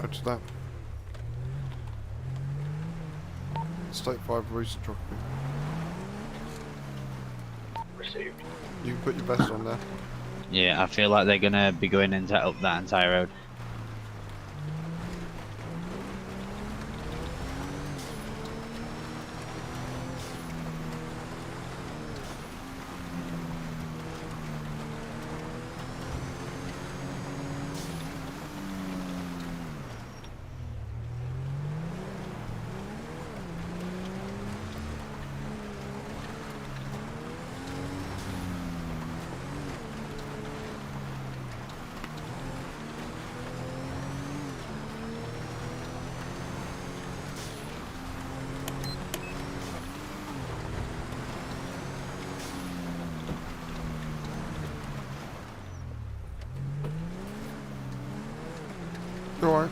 Catch that. State 5 recent drop. Received. You can put your vest on there. Yeah, I feel like they're gonna be going into up that entire road. Alright.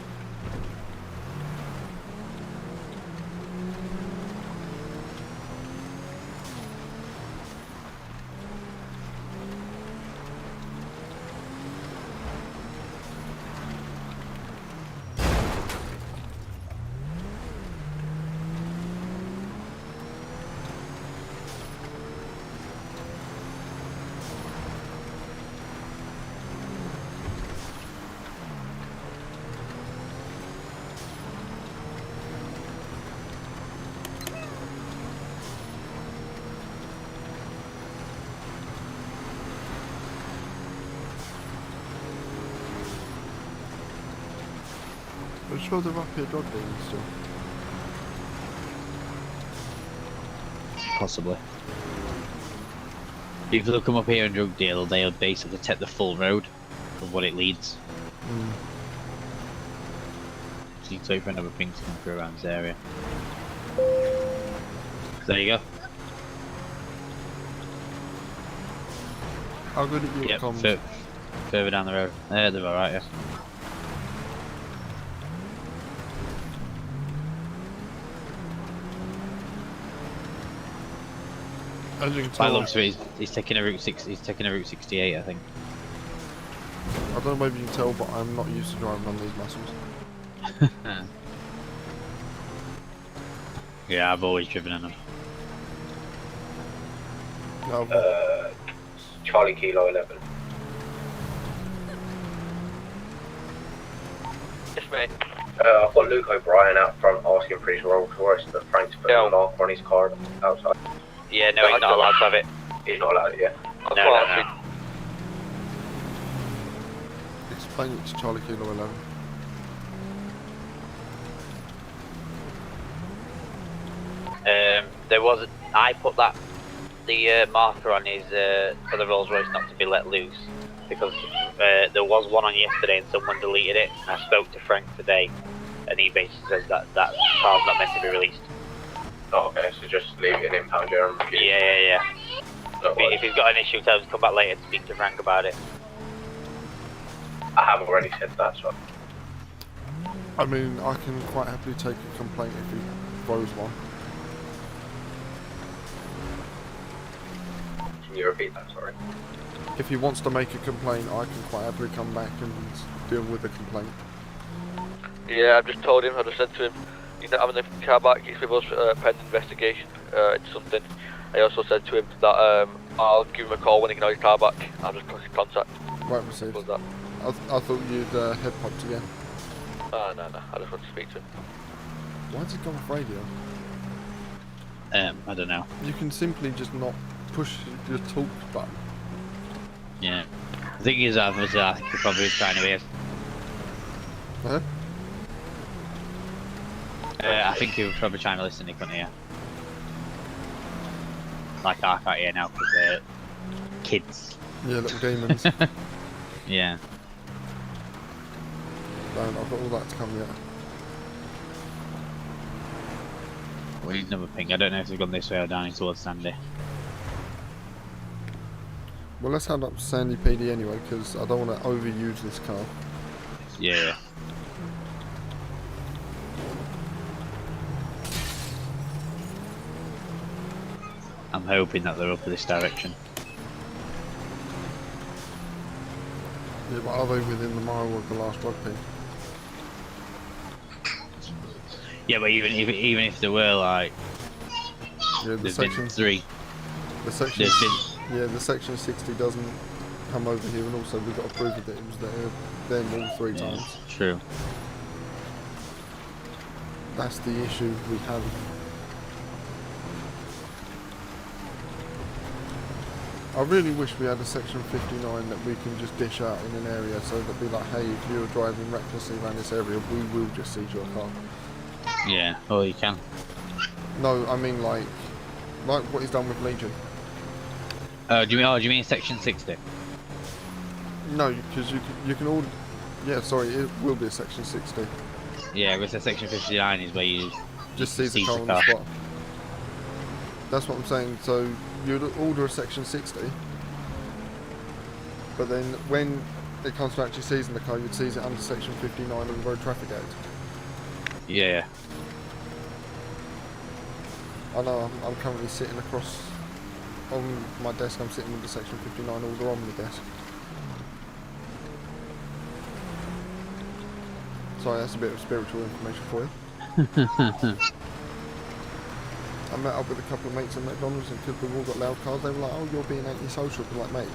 I'm sure they're up here drug dealing still. Possibly. If they'll come up here and drug deal, they'll basically take the full road of what it leads. So you can wait for another ping to come through around this area. There you go. How good are you at comms? Further down the road. They're alright, yeah. As you can By tell, looks of it, he's taking a route 68, I think. I don't know if you can tell, but I'm not used to driving on these muscles. Yeah, I've always driven on them. No, Charlie Kilo 11. Yes, mate. I've got Luke O'Brien out front asking for his Rolls Royce that Frank's put a mark on his car outside. Yeah, no, he's not allowed to have it. He's not allowed, yeah. No. explain it to Charlie Kilo 11. There was I put the marker on his for the Rolls Royce not to be let loose because there was one on yesterday and someone deleted it. I spoke to Frank today, and he basically says that car's not meant to be released. Oh, okay, so just leave it in impound here and review. Yeah. If he's got an issue, tell him to come back later to speak to Frank about it. I have already said that, so. I mean, I can quite happily take a complaint if he throws one. Can you repeat that, sorry? If he wants to make a complaint, I can quite happily come back and deal with the complaint. Yeah, I've just told him, I just said to him, he's not having the car back, he's with us pending investigation into something. I also said to him that I'll give him a call when he can have his car back. I'll just click contact. Right, received. What was that? I thought you'd head popped again. No, I just want to speak to him. Why does it go off radio? I don't know. You can simply just not push your talk button. Yeah. The thing is, I think he probably is trying to be. Huh? I think he was probably trying to listen, he couldn't hear. Like I can't hear now because they're kids. Yeah, little demons. Yeah. I've got all that to come yet. We need another ping. I don't know if they've gone this way or down towards Sandy. Well, let's head up to Sandy PD anyway, because I don't want to overuse this car. Yeah. I'm hoping that they're up in this direction. Yeah, but are they within the mile of the last drug pin? Yeah, but even if there were like, Yeah, the there's been section, 3. the section, There's been yeah, the section 60 doesn't come over here, and also we've got to prove that it was there then all 3 times. True. That's the issue we have. I really wish we had a section 59 that we can just dish out in an area, so that be like, hey, if you're driving recklessly around this area, we will just seize your car. Yeah. Oh, you can. No, I mean like what he's done with Legion. Do you mean section 60? No, because you can all. Yeah, sorry, it will be a section 60. Yeah, because section 59 is where you Just seize the car on the spot. That's what I'm saying. So you'd order a section 60, but then when it comes to actually seizing the car, you'd seize it under section 59 of the Road Traffic Act. Yeah. I know. I'm currently sitting across on my desk. I'm sitting with the section 59 order on the desk. Sorry, that's a bit of spiritual information for you. I met up with a couple of mates at McDonald's, and because we've all got loud cars, they were like, "Oh, you're being antisocial." I'm like, mate,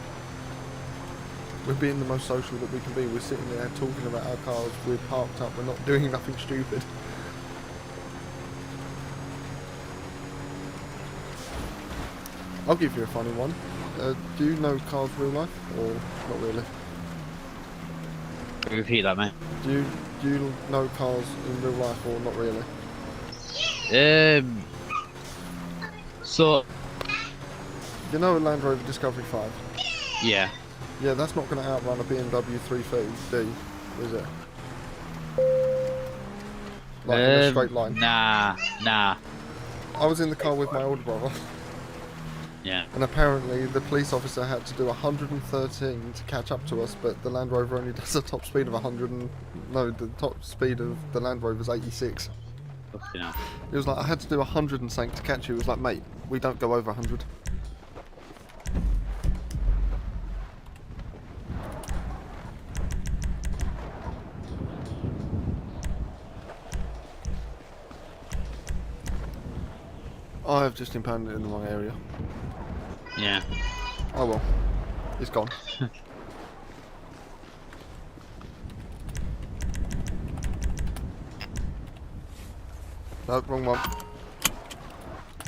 we're being the most social that we can be. We're sitting there talking about our cars. We're parked up. We're not doing nothing stupid. I'll give you a funny one. Do you know cars real life, or not really? Repeat that, mate. Do you know cars in real life, or not really? So. You know a Land Rover Discovery 5? Yeah. Yeah, that's not going to outrun a BMW 330D, is it? Like in a straight line. Nah. I was in the car with my older brother. Yeah. And apparently the police officer had to do 113 to catch up to us, but the Land Rover only does a top speed of the top speed of the Land Rover's 86. Fucking hell. It was like, I had to do 100 and something to catch you. It was like, mate, we don't go over 100. I have just impounded it in the wrong area. Yeah. Oh well, it's gone. No, wrong one.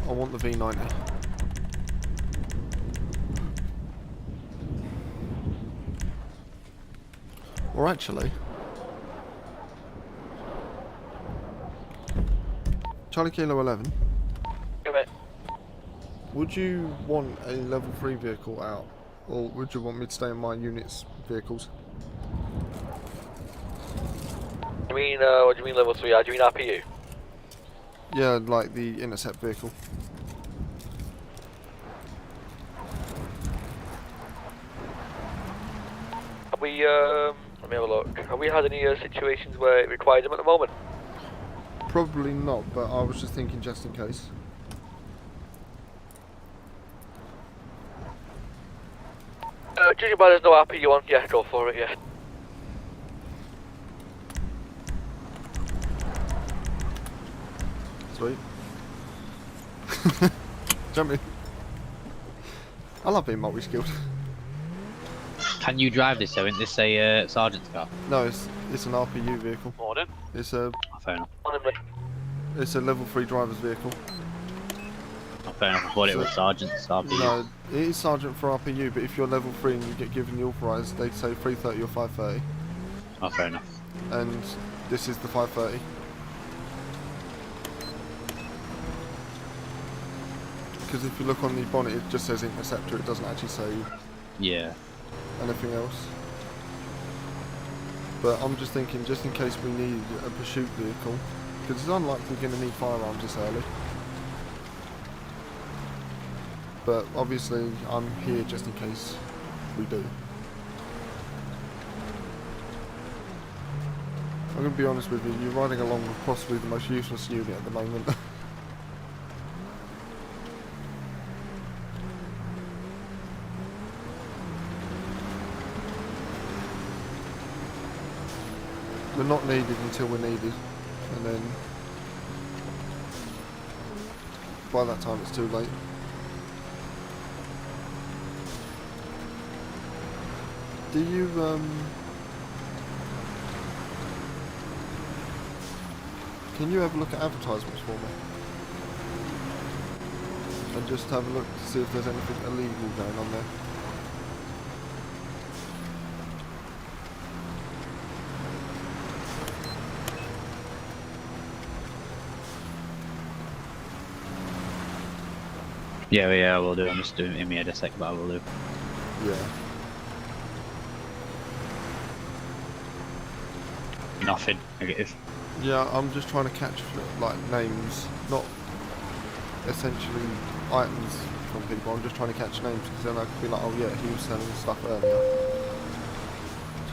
I want the V90. Or actually, Charlie Kilo 11. Would you want a level 3 vehicle out, or would you want me to stay in my unit's vehicles? You mean, what do you mean level 3? Do you mean RPU? Yeah, like the intercept vehicle. Have we, let me have a look. Have we had any situations where it required them at the moment? Probably not, but I was just thinking just in case. Judging by there's no RPU on, yeah, go for it, yeah. Sweet. Jump in. I love being multi-skilled. Can you drive this though? Isn't this a sergeant's car? No, it's an RPU vehicle. Morning. It's a Oh, fair enough. Morning, mate. it's a level 3 driver's vehicle. Oh, fair enough. I thought it was sergeant's RPU. No, it is sergeant for RPU, but if you're level 3 and you get given the authorised, they say 330 or 530. Oh, fair enough. And this is the 530. Because if you look on the bonnet, it just says interceptor. It doesn't actually say Yeah. anything else. But I'm just thinking, just in case we need a pursuit vehicle, because it's unlikely we're going to need firearms this early. But obviously, I'm here just in case we do. I'm going to be honest with you, you're riding along with possibly the most useless unit at the moment. We're not needed until we're needed, and then by that time it's too late. Do you can you have a look at advertisements for me? And just have a look to see if there's anything illegal going on there. Yeah, I will do. I'm just doing it in my head a sec, but I will do. Yeah. Nothing negative. Yeah, I'm just trying to catch like names, not essentially items from people. I'm just trying to catch names because then I could be like, oh yeah, he was selling stuff earlier. Do you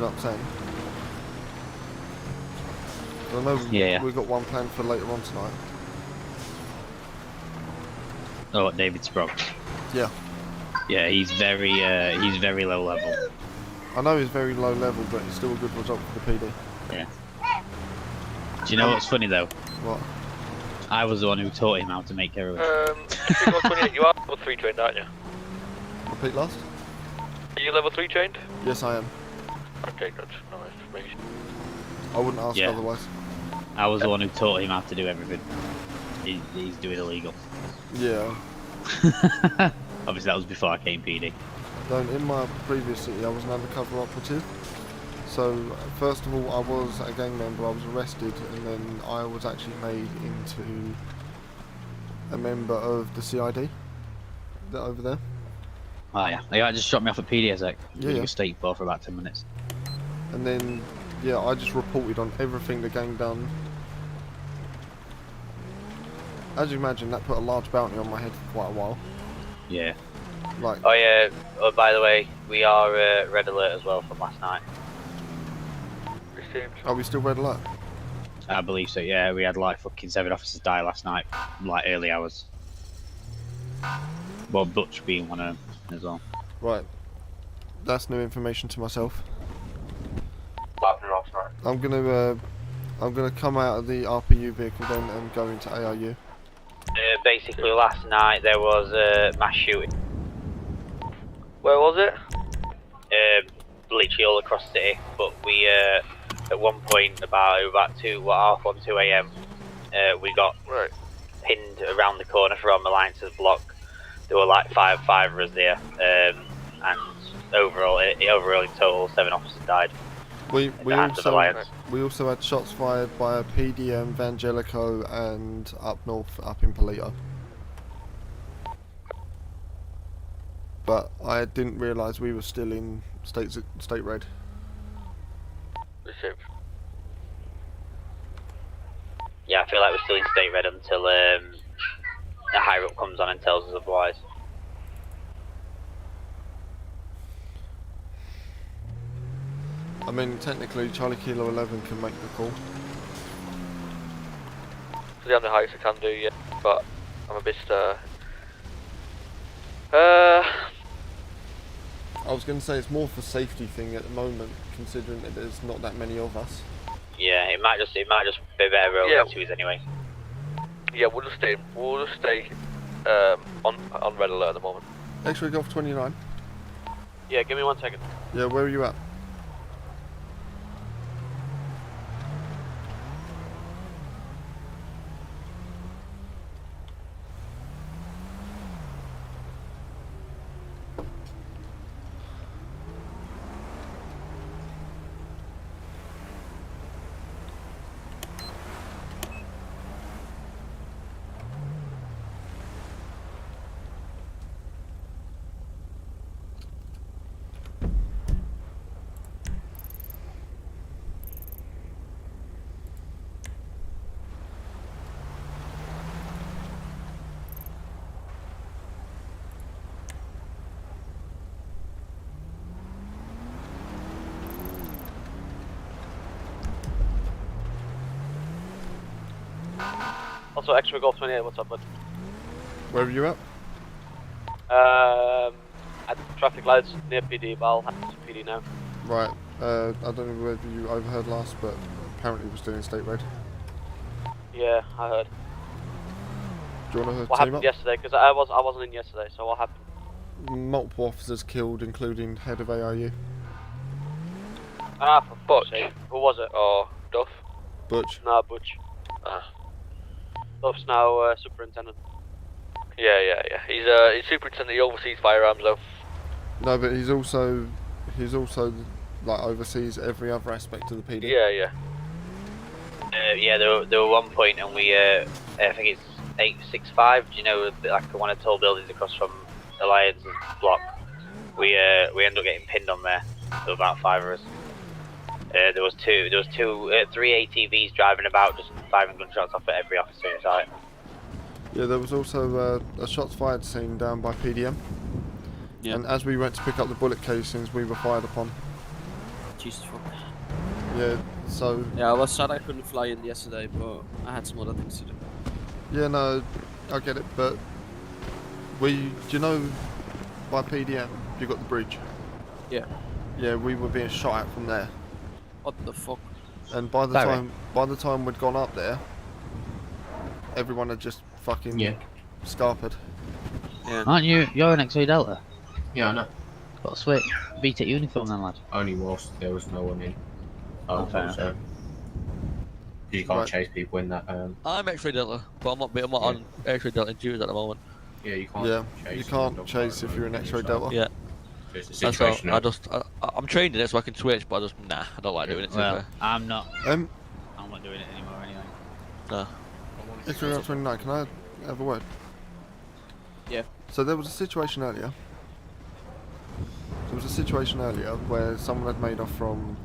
know what I'm saying? I know Yeah. we've got one planned for later on tonight. Oh, what, David Sproggs? Yeah. Yeah, he's very low level. I know he's very low level, but it's still a good result for the PD. Yeah. Do you know what's funny though? What? I was the one who taught him how to make heroin. You are level 3 trained, aren't you? Repeat last? Are you level 3 trained? Yes, I am. Okay, good. Nice. Make sure. I wouldn't ask Yeah. otherwise. I was the one who taught him how to do everything. He's doing illegal. Yeah. Obviously that was before I came PD. Then in my previous city, I was an undercover operative. So first of all, I was a gang member. I was arrested, and then I was actually made into a member of the CID. That over there. Oh yeah. Yeah, just dropped me off at PD a sec. Yeah, yeah. State for about 10 minutes. And then, yeah, I just reported on everything the gang done. As you imagine, that put a large bounty on my head for quite a while. Yeah. Like, Oh yeah, oh, by the way, we are red alert as well from last night. Received. are we still red alert? I believe so, yeah. We had like fucking 7 officers die last night, like early hours. Well, Butch being one of them as well. Right. That's new information to myself. What happened last night? I'm gonna come out of the RPU vehicle then and go into ARU. Basically, last night there was a mass shooting. Where was it? Literally all across the city. But we, at one point, about 2 a.m., we got Right. pinned around the corner from Alliance's block. There were like five of us there, and overall in total 7 officers died. We at the hands of also Alliance. we also had shots fired by PDM, Vangelico, and up north, up in Polito. But I didn't realise we were still in state red. Received. Yeah, I feel like we're still in state red until a higher up comes on and tells us otherwise. I mean, technically, Charlie Kilo 11 can make the call. So the only heights I can do, yeah. But I'm a bit, I was going to say it's more for safety thing at the moment, considering that there's not that many of us. Yeah, it might just be better rolling Yeah. twos anyway. yeah, we'll just stay on red alert at the moment. X-ray Golf 29. Yeah, give me 1 second. Yeah, where are you at? Also, extra Golf 28, what's up, bud? Where are you at? At the traffic lights near PD, but I'll have to PD now. Right. I don't know whether you overheard last, but apparently we're still in state red. Yeah, I heard. Do you want to What team happened up? yesterday? Because I wasn't in yesterday, so what happened? Multiple officers killed, including head of AIU. Ah, for Butch. fuck's sake. Who was it? Or Duff. Butch. Nah, Butch. Ah. Duff's now superintendent. Yeah. He's superintendent. He oversees firearms though. No, but he's also like oversees every other aspect of the PD. Yeah. Yeah, there were one point, and we, I think it's 865. Do you know, like one of the tall buildings across from Alliance's block? We ended up getting pinned on there. There were about 5 of us. There was three ATVs driving about, just firing gunshots off at every officer in sight. Yeah, there was also a shots fired scene down by PDM. Yeah. And as we went to pick up the bullet casings, we were fired upon. Jesus fuck. Yeah, so... Yeah, I was sad I couldn't fly in yesterday, but I had some other things to do. Yeah, no, I get it, but... do you know, by PDM, you got the bridge? Yeah. Yeah, we were being shot at from there. What the fuck? And by the time we'd gone up there, everyone had just fucking scarpered. Yeah. Aren't you? You're an X-ray Delta. Yeah, I know. Got a sweet VTEC uniform then, lad. Only whilst there was no one in. Oh, fair enough. So you can't Right. chase people in that. I'm X-ray Delta, but I'm not on X-ray Delta duties at the moment. Yeah, you can't. Yeah, chase you can't them, chase if you're an X-ray Delta. Yeah. It's a That's all. situation. I'm trained in it, so I can switch, but I don't like doing it. Well, I'm not. Um, I'm not doing it anymore anyway. No. X-ray Delta 29, can I have a word? Yeah. So there was a situation earlier. Where someone had made off from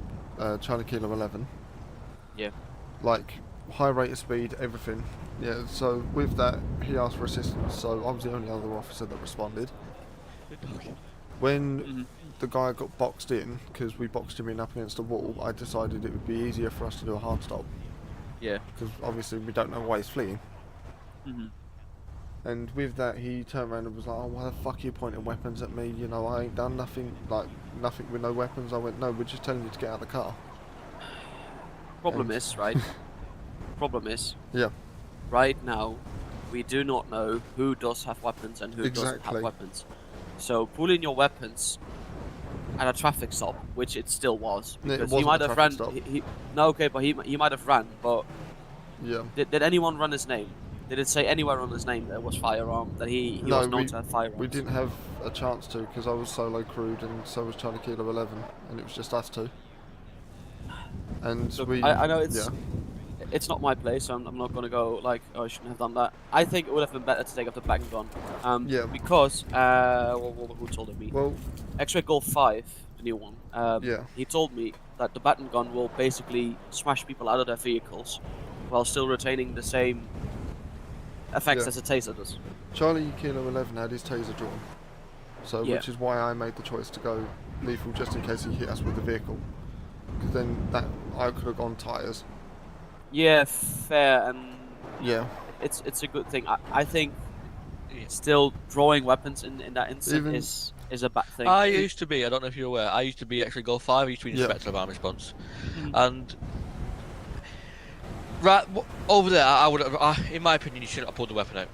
Charlie Kilo 11. Yeah. Like, high rate of speed, everything. Yeah, so with that, he asked for assistance, so I was the only other officer that responded. When the guy got boxed in, because we boxed him in up against a wall, I decided it would be easier for us to do a hard stop. Yeah. Because obviously we don't know why he's fleeing. Mhm. And with that, he turned around and was like, "Oh, why the fuck are you pointing weapons at me? You know, I ain't done nothing, like, nothing with no weapons." I went, "No, we're just telling you to get out of the car." Problem And- is, right? Problem is, Yeah. right now, we do not know who does have weapons and who doesn't Exactly. have weapons. So pulling your weapons at a traffic stop, which it still was, No, it because he wasn't might a have traffic ran. stop. No, okay, but he might have ran. But Yeah. did anyone run his name? Did it say anywhere on his name there was firearm, that he No, was known to have firearms? We didn't have a chance to, because I was solo crewed and so was Charlie Kilo 11, and it was just us two. And Look, we... I know it's Yeah. it's not my place, so I'm not gonna go like, oh, I shouldn't have done that. I think it would have been better to take off the baton gun. Yeah. Because who told it me? Well, X-Ray Golf 5, the new one. Yeah. He told me that the baton gun will basically smash people out of their vehicles, while still retaining the same effects Yeah. as a taser does. Charlie Kilo 11 had his taser drawn, so Yeah. which is why I made the choice to go lethal just in case he hit us with the vehicle. Because then that I could have gone tyres. Yeah, fair, and Yeah. it's a good thing. I think still drawing weapons in that instant Even- is a bad thing. I used to be, I don't know if you're aware, I used to be actually Golf 5, I used to be the Yeah. Inspector of Arm Response. And over there, I would have, in my opinion, you shouldn't have pulled the weapon out.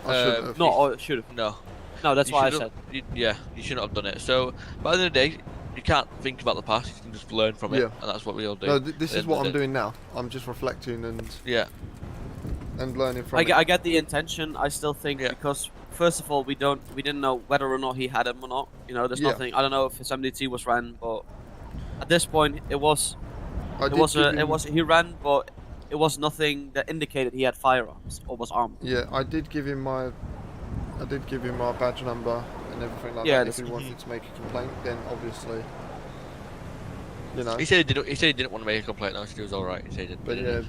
I shouldn't have. No, or it should have. No. No, that's You why I should've- said. Yeah, you shouldn't have done it. So, by the end of the day, you can't think about the past, you can just learn from it, Yeah. and that's what we all do. No, this is And what I'm the- doing now. I'm just reflecting and Yeah. learning from it. I get the intention. I still think Yeah. because first of all we didn't know whether or not he had him or not. You know, there's Yeah. nothing. I don't know if his MDT was ran, but at this point he ran, but it was nothing that indicated he had firearms or was armed. Yeah, I did give him my badge number and everything like Yeah, that. If he that's- wanted to make a complaint, then obviously, you know. He said he didn't want to make a complaint, no, he said he was alright, he said he didn't. But yeah,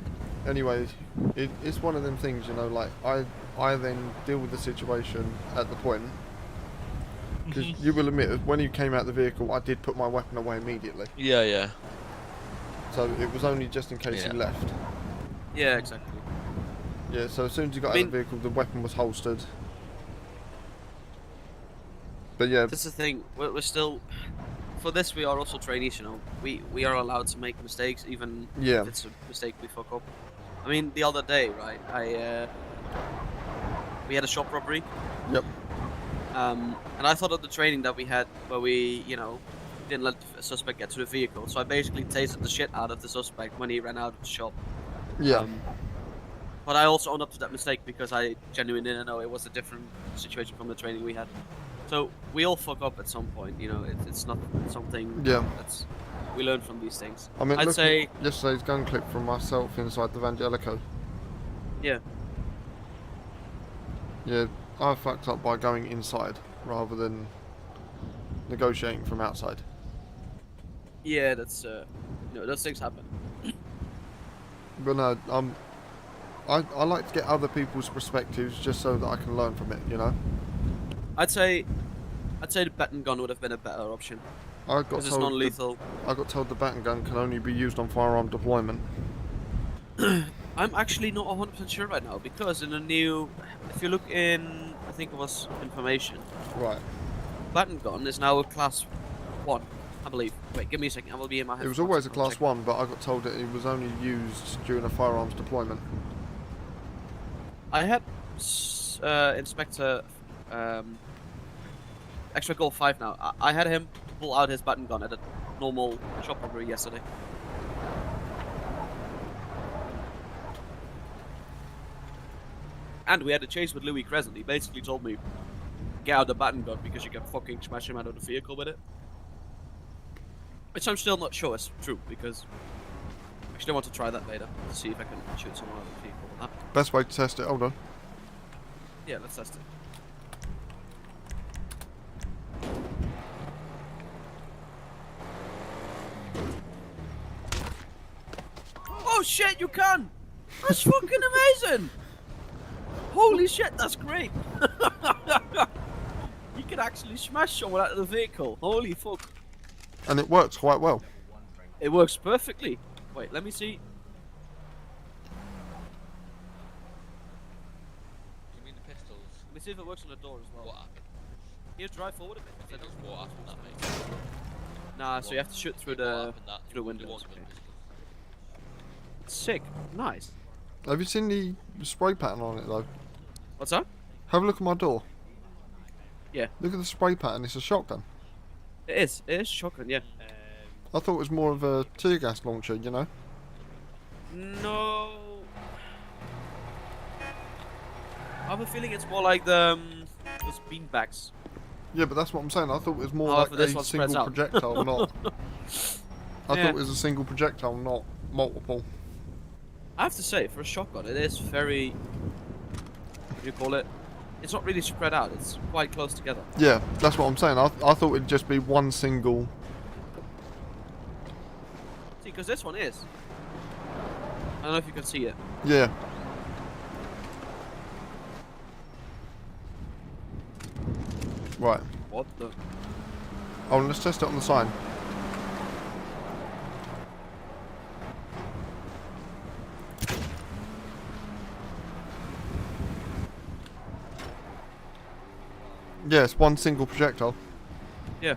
anyway, it's one of them things, you know, like, I then deal with the situation at the point, because you will admit, when he came out the vehicle, I did put my weapon away immediately, Yeah. so it was only just in case Yeah. he left. Yeah, exactly. Yeah, so as soon as he got out of the vehicle, the weapon was holstered. But yeah, That's the thing. We're still for this. We are also trainees. You know, we are allowed to make mistakes, even Yeah. if it's a mistake we fuck up. I mean, the other day, right? we had a shop robbery. Yep. And I thought of the training that we had where we, didn't let the suspect get to the vehicle. So I basically tasered the shit out of the suspect when he ran out of the shop. Yeah. But I also owned up to that mistake because I genuinely didn't know it was a different situation from the training we had. So we all fuck up at some point, it's not something that's we learn from these things. I mean, I'd look say at yesterday's gun clip from myself inside the Vangelico. yeah. Yeah, I fucked up by going inside rather than negotiating from outside. Yeah, that's those things happen. But no, I like to get other people's perspectives just so that I can learn from it, I'd say the baton gun would have been a better option I got because it's told non-lethal. I got told the baton gun can only be used on firearm deployment. I'm actually not 100% sure right now because in the new, if you look in, I think it was information, Right. baton gun is now a class 1, I believe. Wait, give me a second. I will be in my head. It was always a class 1, but I got told that it was only used during a firearms deployment. I had Inspector Extra Goal 5 now. I had him pull out his baton gun at a normal shop robbery yesterday. And we had a chase with Louis Crescent. He basically told me, get out the baton gun because you can fucking smash him out of the vehicle with it. Which I'm still not sure is true because I actually want to try that later to see if I can shoot someone out of the vehicle with that. Best way to test it, hold on. Yeah, let's test it. Oh shit, you can! That's fucking amazing! Holy shit, that's great! You can actually smash someone out of the vehicle. Holy fuck. And it works quite well. It works perfectly. Wait, let me see. You mean the pistols? Let me see if it works on the door as well. What happened? Here, drive forward a bit. I think it was what happened that, mate. Nah, so you have to shoot through What the happened that? through the It windows. wasn't Okay. with pistols. Sick. Nice. Have you seen the spray pattern on it though? What's that? Have a look at my door. Yeah. Look at the spray pattern, it's a shotgun. It is. It is shotgun, yeah. I thought it was more of a tear gas launcher, No. I have a feeling it's more like the those beanbags. Yeah, but that's what I'm saying. I thought it was more However, like this a one spreads single out. projectile, not. I Yeah. thought it was a single projectile, not multiple. I have to say, for a shotgun, it is very. What do you call it? It's not really spread out. It's quite close together. Yeah, that's what I'm saying. I thought it'd just be one single. See, because this one is. I don't know if you can see it. Yeah. Right. What the? Oh, let's test it on the sign. Yes, one single projectile. Yeah.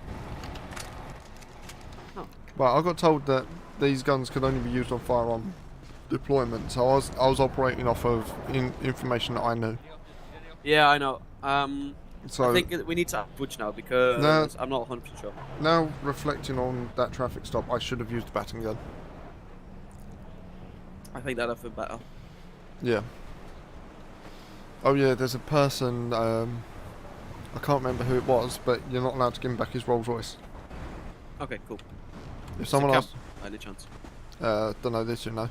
Oh. Well, I got told that these guns could only be used on firearm deployment, so I was operating off of information that I knew. Yeah, I know. So I think we need to have footage now because No. I'm not 100% sure. now, reflecting on that traffic stop, I should have used the batting gun. I think that'd have been better. Yeah. Oh yeah, there's a person. I can't remember who it was, but you're not allowed to give him back his Rolls Royce. Okay, cool. If someone else, By any chance? don't know this, you know.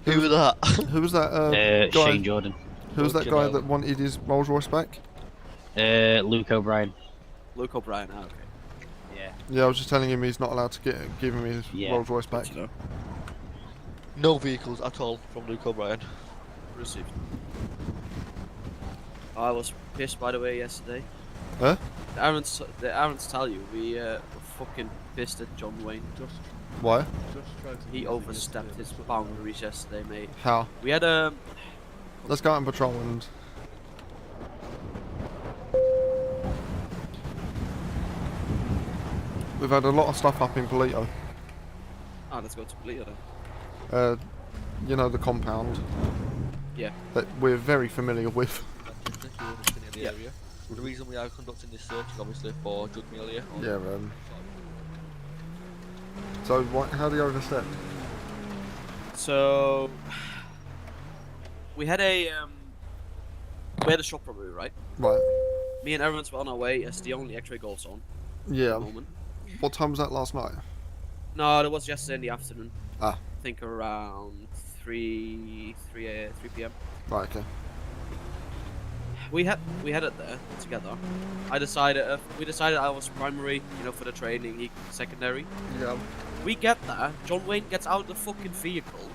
Who was that? Who was that guy? Shane Jordan. Who was that guy that wanted his Rolls Royce back? Luke O'Brien. Luke O'Brien. Ah, okay. Yeah. Yeah, I was just telling him he's not allowed to give him his Yeah. Rolls Royce back. Good to know. No vehicles at all from Luke O'Brien. Received. I was pissed, by the way, yesterday. Huh? The Aaron's tell you we were fucking pissed at John Wayne. Why? He overstepped his boundaries yesterday, mate. How? We had a. Let's go out and patrol and. We've had a lot of stuff up in Polito. Ah, let's go to Polito then. You know, the compound Yeah. that we're very familiar with. the Yeah. area. The reason we are conducting this search is obviously for drug milieu. Yeah, so how do you overstep? So we had a shop robbery, right? Right. Me and everyone's were on our way as the only X-ray Golf's on at Yeah. the moment. What time was that last night? No, it was yesterday in the afternoon. Ah. I think around 3 p.m. Right, okay. We had it there together. We decided I was primary, for the training, he secondary. Yeah. We get there, John Wayne gets out of the fucking vehicle,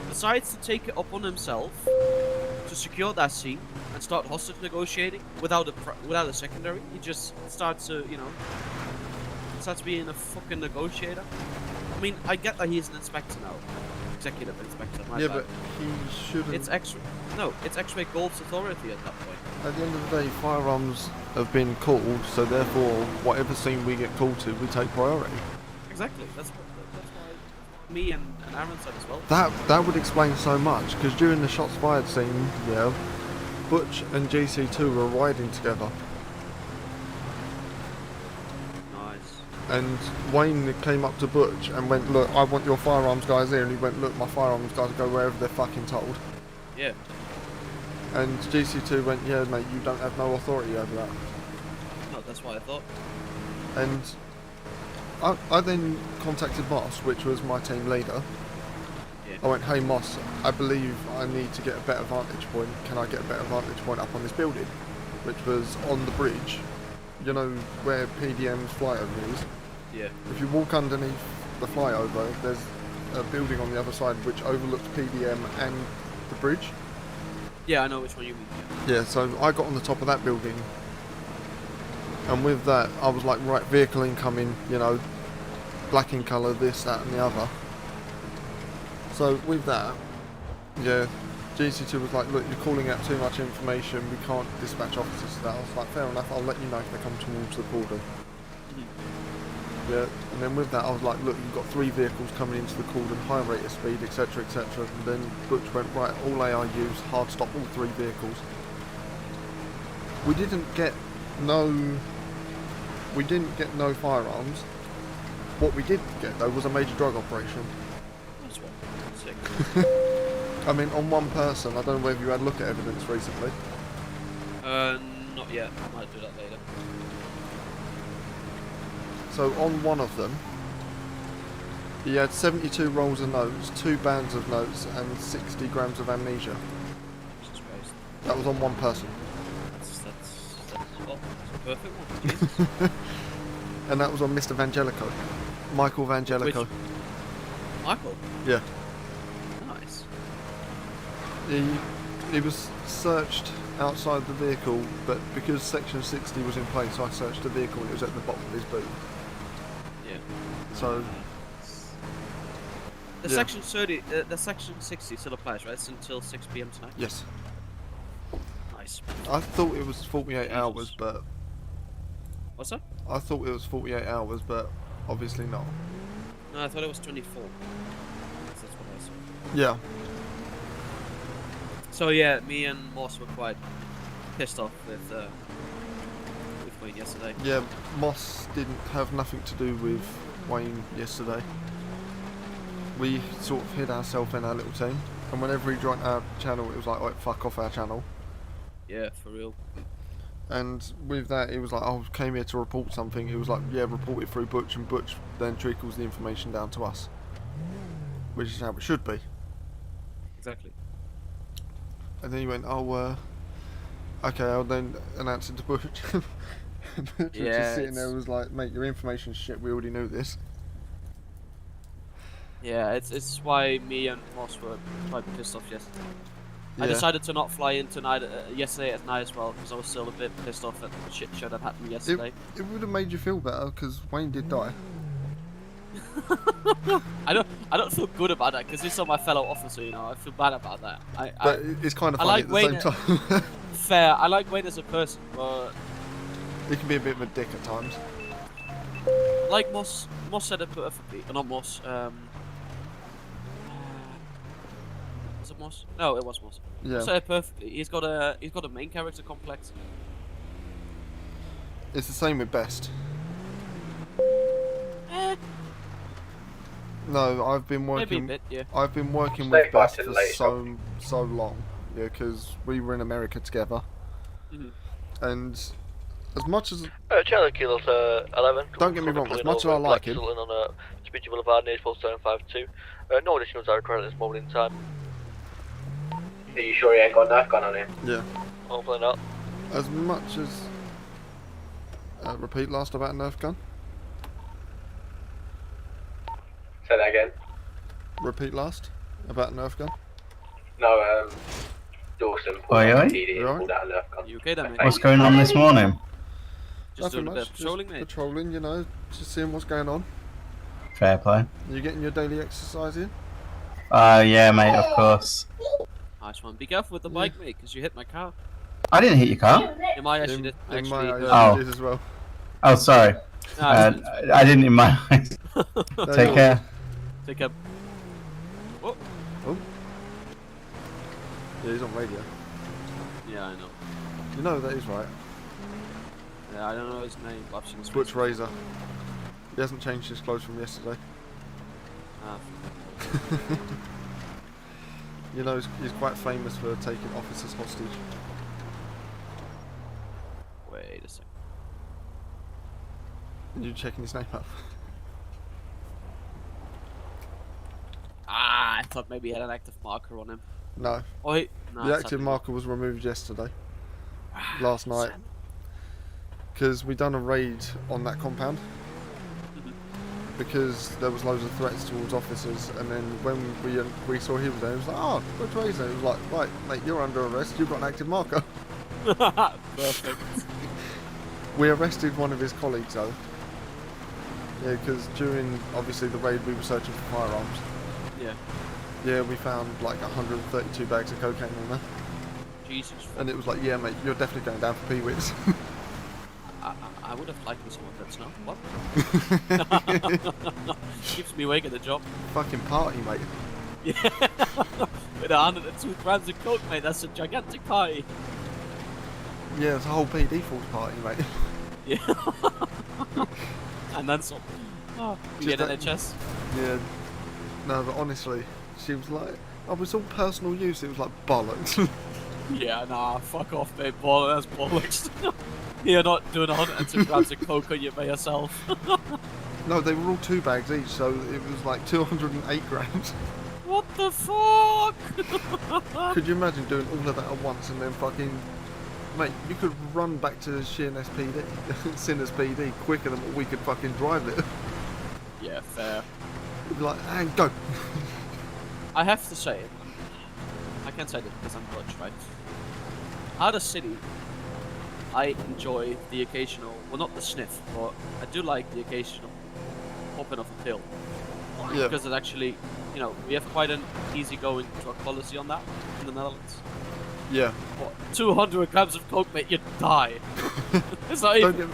decides to take it upon himself to secure that scene and start hostage negotiating without a secondary. He just starts to, starts being a fucking negotiator. I mean, I get that he's an inspector now. Executive inspector, my Yeah, bad. but he shouldn't... It's X-Ray Gold's authority at that point. At the end of the day, firearms have been called, so therefore, whatever scene we get called to, we take priority. Exactly. That's why me and Aaron said as well. That would explain so much, because during the shots fired scene, yeah, Butch and GC2 were riding together. Nice. And Wayne came up to Butch and went, look, I want your firearms guys here. And he went, look, my firearms guys go wherever they're fucking told. Yeah. And GC2 went, yeah, mate, you don't have no authority over that. No, that's what I thought. And I then contacted Moss, which was my team leader. Yeah. I went, hey Moss, I believe I need to get a better vantage point. Can I get a better vantage point up on this building? Which was on the bridge. You know where PDM's flyover is? Yeah. If you walk underneath the flyover, there's a building on the other side which overlooks PDM and the bridge. Yeah, I know which one you mean. Yeah, so I got on the top of that building, and with that I was like, right, vehicle incoming, black in colour, this, that and the other. So with that, yeah, GC2 was like, look, you're calling out too much information, we can't dispatch officers to that. I was like, fair enough, I'll let you know if they come towards the cordon. Yeah, and then with that I was like, look, you've got 3 vehicles coming into the cordon, high rate of speed, etc, etc. And then Butch went, right, all AIUs, hard stop all 3 vehicles. We didn't get no firearms. What we did get though was a major drug operation. That's what. Sick. I mean, on one person, I don't know whether you had a look at evidence recently. Not yet. I might do that later. So on one of them, he had 72 rolls of notes, 2 bands of notes, and 60 grams of amnesia. Jesus Christ. That was on one person. That's a perfect one. Jesus. And that was on Mr. Vangelico. Michael Vangelico. Michael? Yeah. Nice. He was searched outside the vehicle, but because section 60 was in place, I searched the vehicle and it was at the bottom of his boot. Yeah. So... The section 30, the section 60 still applies, right? It's until 6 p.m. tonight? Yes. Nice. I thought it was 48 hours, but... What's that? I thought it was 48 hours, but obviously not. No, I thought it was 24. That's what I saw. Yeah. So yeah, me and Moss were quite pissed off with Wayne yesterday. Yeah, Moss didn't have nothing to do with Wayne yesterday. We sort of hid ourselves in our little team, and whenever he joined our channel, it was like, oh, fuck off our channel. Yeah, for real. And with that, he was like, oh, I came here to report something. He was like, yeah, report it through Butch, and Butch then trickles the information down to us. Which is how it should be. Exactly. And then he went, oh, okay, I'll then announce it to Butch. Butch was just sitting there, was like, mate, your information's shit, we already knew this. Yeah, it's why me and Moss were quite pissed off yesterday. Yeah. I decided to not fly in tonight, yesterday at night as well, because I was still a bit pissed off at the shit show that happened yesterday. It would have made you feel better, because Wayne did die. I don't feel good about that, because he's not my fellow officer, I feel bad about that. But it's kind of funny at the same time. Fair, I like Wayne as a person, but... He can be a bit of a dick at times. Like Moss said it perfectly, not Moss, was it Moss? No, it was Moss. Yeah. Said it perfectly. He's got a main character complex. It's the same with Best. No, I've been Maybe a working. bit, yeah. I've been working Stay with Best fighting for later. so long. Yeah, because we were in America together, and as much as Charlie Kilo's 11. Don't get me wrong, as much as I like him. On Speech Boulevard, near 752. No additionals are required at this moment in time. Are you sure he ain't got a knife gun on him? Yeah, Hopefully not. as much as repeat last about Nerf gun. Say that again. Repeat last about Nerf gun. No, Dawson pulled Oi, out oi. a PD You and pulled out a Nerf gun. You okay then, mate? What's going on this morning? Just Nothing doing a bit much. of patrolling, Just mate. patrolling, you know, just seeing what's going on. Fair play. You getting your daily exercise in? Yeah, mate, of course. Nice one. Be careful with the bike, mate, because you hit my car. I didn't hit your car. In my actually did. In my eyes, Oh. you did as well. Oh, sorry. I didn't in my eyes. No, Take you're- care. Take care. Oh. Oh. Yeah, he's on radio. Yeah, I know. You know that is right. Yeah, I don't know his name, but I've seen his Butch face. Razor. He hasn't changed his clothes from yesterday. Ah, You know, he's quite famous for taking officers hostage. wait a second. And you checking his name up? Ah, I thought maybe he had an active marker on him. No. Oh, he... No, The it's active happening. marker was removed yesterday. Last night. Because we done a raid on that compound. Because there was loads of threats towards officers, and then when we saw he was there, it was like, oh, Butch Razor. It was like, right, mate, you're under arrest, you've got an active marker. Perfect. We arrested one of his colleagues though. Yeah, because during, obviously, the raid we were searching for firearms. Yeah. Yeah, we found like 132 bags of cocaine in there. Jesus. And it was like, yeah, mate, you're definitely going down for P-Wits. I would have liked some of that snow. What? Keeps me awake at the job. Fucking party, mate. Yeah. With 102 grams of coke, mate, that's a gigantic party. Yeah, it's a whole PD force party, mate. Yeah. And then some. Oh, you Just get that- NHS? Yeah. No, but honestly, she was like, oh, it's all personal use. It was like, bollocks. Yeah, nah, fuck off, mate. That's bollocks. You're not doing 102 grams of coke on you by yourself. No, they were all 2 bags each, so it was like 208 grams. What the fuck? Could you imagine doing all of that at once and then fucking... Mate, you could run back to Sheerness PD, Sinners PD, quicker than what we could fucking drive it. Yeah, fair. You'd be like, and go. I have to say, I can't say this because I'm Dutch, right? Out of city, I enjoy the occasional, well, not the sniff, but I do like the occasional popping off a pill. Yeah. Because it actually, you know, we have quite an easygoing drug policy on that in the Netherlands. Yeah. What, 200 grams of coke, mate, you'd die. It's not even...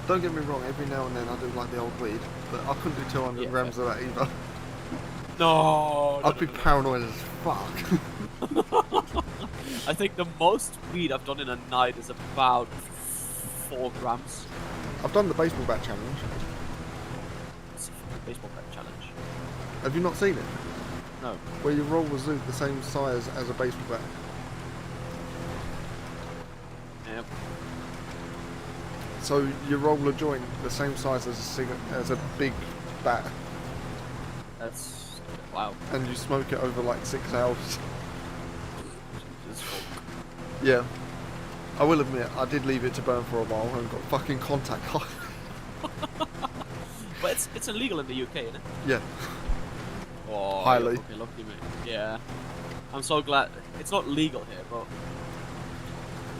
Don't get me wrong, every now and then I do like the old weed, but I couldn't do 200 grams of that either. No. I'd be paranoid as fuck. I think the most weed I've done in a night is about 4 grams. I've done the baseball bat challenge. It's a fucking baseball bat challenge. Have you not seen it? No. Where you roll a zoot the same size as a baseball bat. Yep. So you roll a joint the same size as a big bat, That's... wow. and you smoke it over like 6 hours. Jesus fuck. Yeah. I will admit, I did leave it to burn for a while and got fucking contact high. But it's illegal in the UK, isn't it? Yeah. Oh, Highly. you're fucking lucky, mate. Yeah. I'm so glad. It's not legal here, but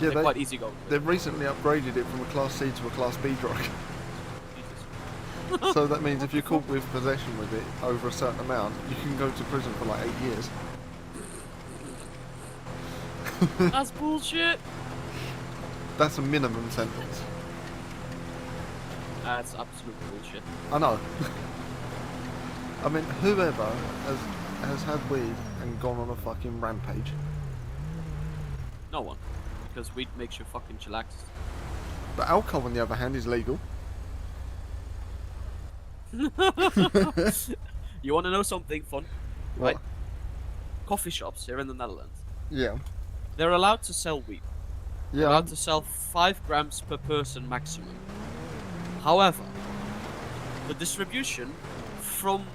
Yeah, they're quite easy going. they've recently upgraded it from a Class C to a Class B drug. Jesus. So that means if you're caught with possession with it over a certain amount, you can go to prison for like 8 years. That's bullshit. That's a minimum sentence. That's absolute bullshit. I know. I mean, whoever has had weed and gone on a fucking rampage. No one. Because weed makes you fucking chillax. But alcohol, on the other hand, is legal. You want to know something fun? What? Right? Coffee shops here in the Netherlands. Yeah. They're allowed to sell weed. They're Yeah. allowed to sell 5 grams per person maximum. However, the distribution from,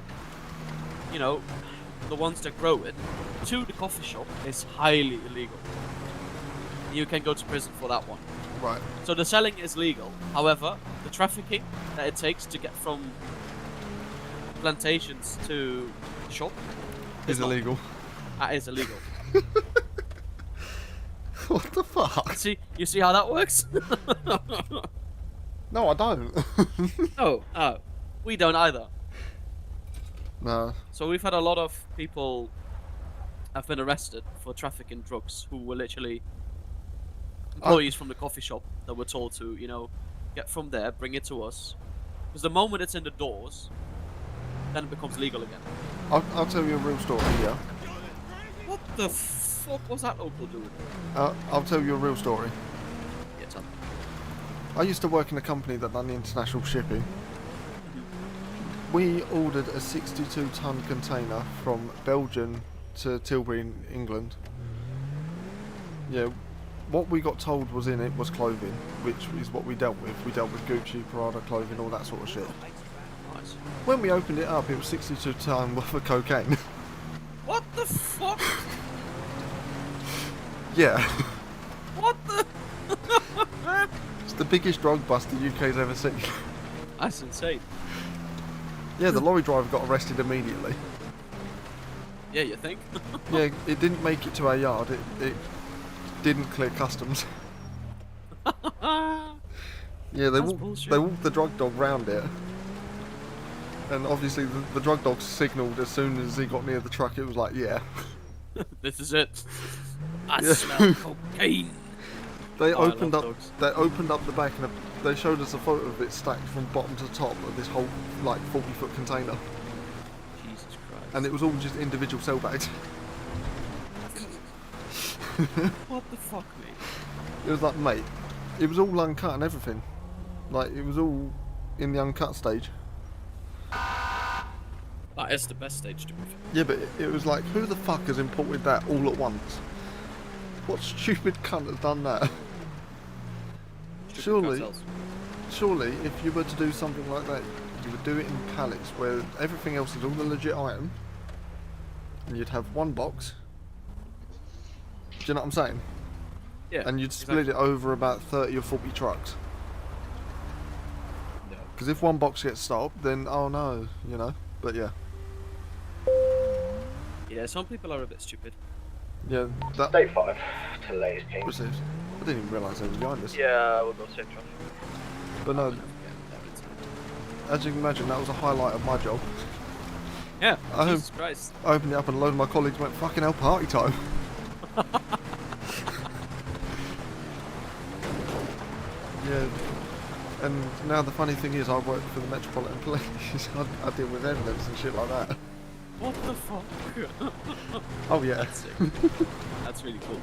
you know, the ones that grow it to the coffee shop is highly illegal. You can go to prison for that one. Right. So the selling is legal. However, the trafficking that it takes to get from plantations to shop Is not. illegal. That is illegal. What the fuck? You see how that works? No, I don't. Oh, we don't either. No. So we've had a lot of people have been arrested for trafficking drugs who were literally employees from the coffee shop that were told to, you know, get from there, bring it to us. Because the moment it's in the doors, then it becomes legal again. I'll tell you a real story, yeah? What the fuck was that local doing? I'll tell you a real story. Yeah, tell me. I used to work in a company that done the international shipping. We ordered a 62-ton container from Belgium to Tilbury in England. Yeah, what we got told was in it was clothing, which is what we dealt with. We dealt with Gucci, Prada clothing, all that sort of shit. Nice. When we opened it up, it was 62 ton worth of cocaine. What the fuck? Yeah. What the? It's the biggest drug bust the UK's ever seen. That's insane. Yeah, the lorry driver got arrested immediately. Yeah, you think? Yeah, it didn't make it to our yard. It didn't clear customs. Yeah, they That's walked bullshit. the drug dog round it. And obviously the drug dog signalled as soon as he got near the truck. It was like, yeah. This is it. I Yeah. smell cocaine. They Oh, I opened love up. dogs. They opened up the back and they showed us a photo of it stacked from bottom to top of this whole like 40-foot container, Jesus Christ. and it was all just individual cell bags. What the fuck, mate? It was like, mate, it was all uncut and everything. Like it was all in the uncut stage. That is the best stage to be fair. Yeah, but it was like, who the fuck has imported that all at once? What stupid cunt has done that? Surely, if you were to do something like that, you would do it in pallets where everything else is all the legit item, and you'd have one box. Do you know what I'm saying? Yeah. And you'd split it over about 30 or 40 trucks. No. Because if one box gets stopped, then oh no, you know. But yeah, Yeah, some people are a bit stupid. yeah. That State 5 to latest King. received. I didn't even realise they were behind us. Yeah, we'll go safe traffic. But no, as you can imagine, that was a highlight of my job. Yeah, I Jesus Christ. I opened it up and a load of my colleagues went, fucking hell, party time. Yeah, and now the funny thing is I work for the Metropolitan Police. I deal with evidence and shit like that. What the fuck? Oh yeah. That's sick. That's really cool.